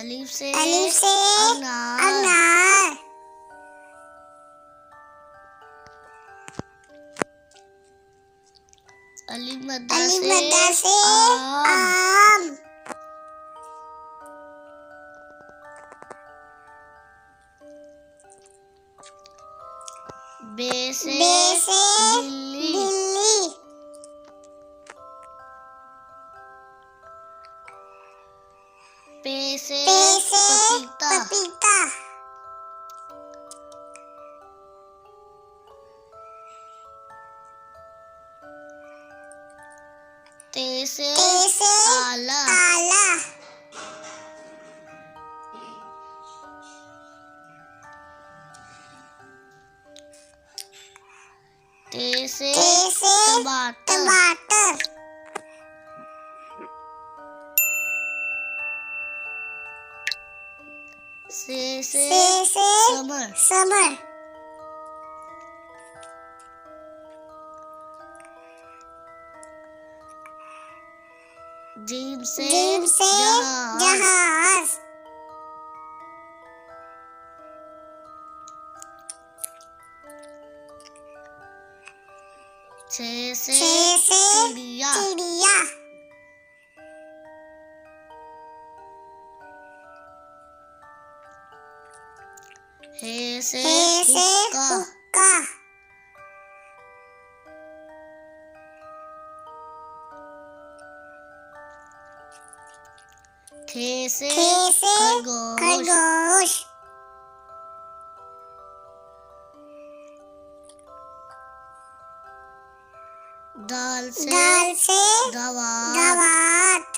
अलिफ से अनार अलिफ मद्दा से आम बे से बिल्ली पे से पपीता ते से ताला ते से टमाटर से समर जीम से जहाज छे से चिड़िया हे से हुक्का खे से खरगोश दाल से गवात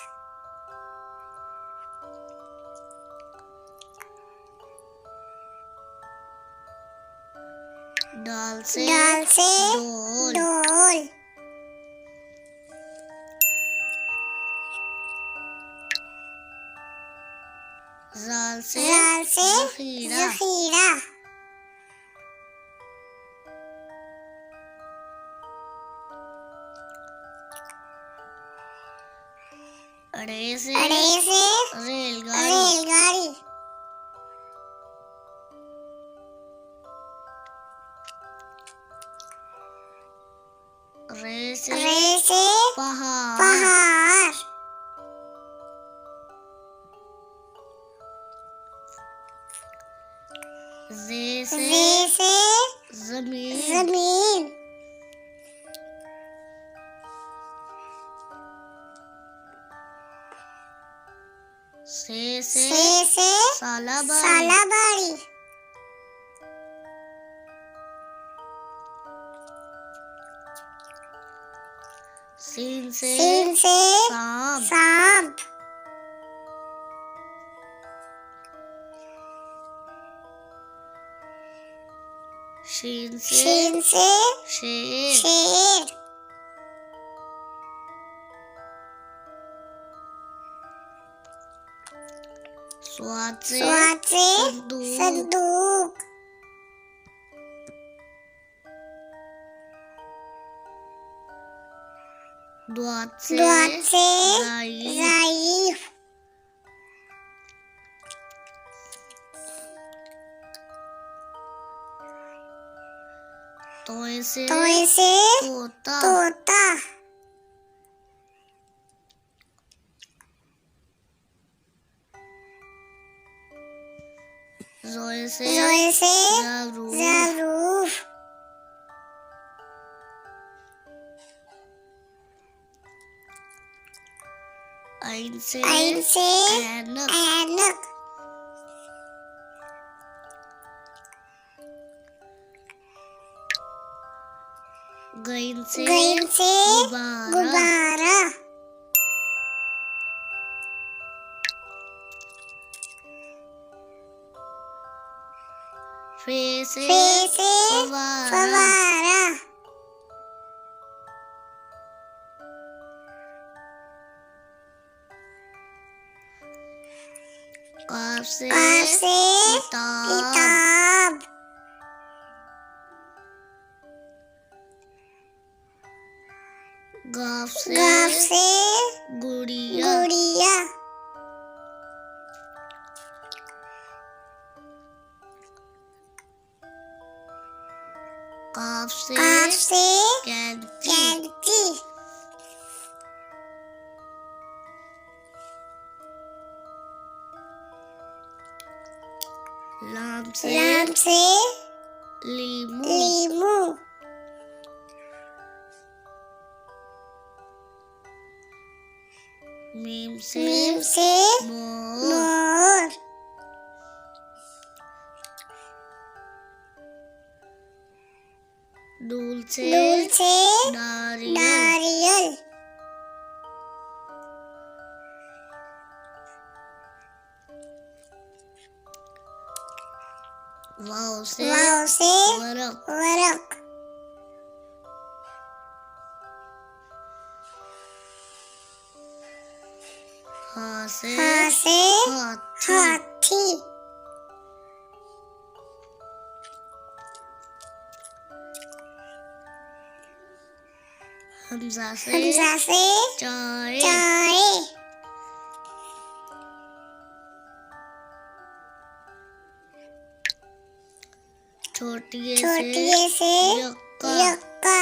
डाल से ढोल ज़ाल से ज़ख़ीरा अड़े से रेलगाड़ी रे से पहाड़ जे से ज़मीन से सालाबाड़ी सीन से सांप शीन से शेर स्वाद से संदूक द्वात से ज़ाइफ तोय से तोता ज़ोय से ज़रूफ ऐन से ऐनक गैन से गुब्बारा फे से फवारा काफ से किताब गाफ से गुड़िया काफ से कैंची, कैंची, लाम से लाम से लीमू, लीमू, मीम से मीम से मोर, मोर, दूल से दूल से नारियल, नारियल, वाव से वाव से वरक, वरक, हा से हा से हाथी, हाथी, हमजा से हमजा से चाय, चाय, छोटिए छोटिए से यक्का, यक्का,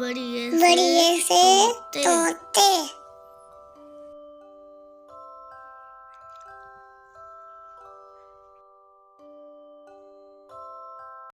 बड़िए बड़िए से तोते, तोते,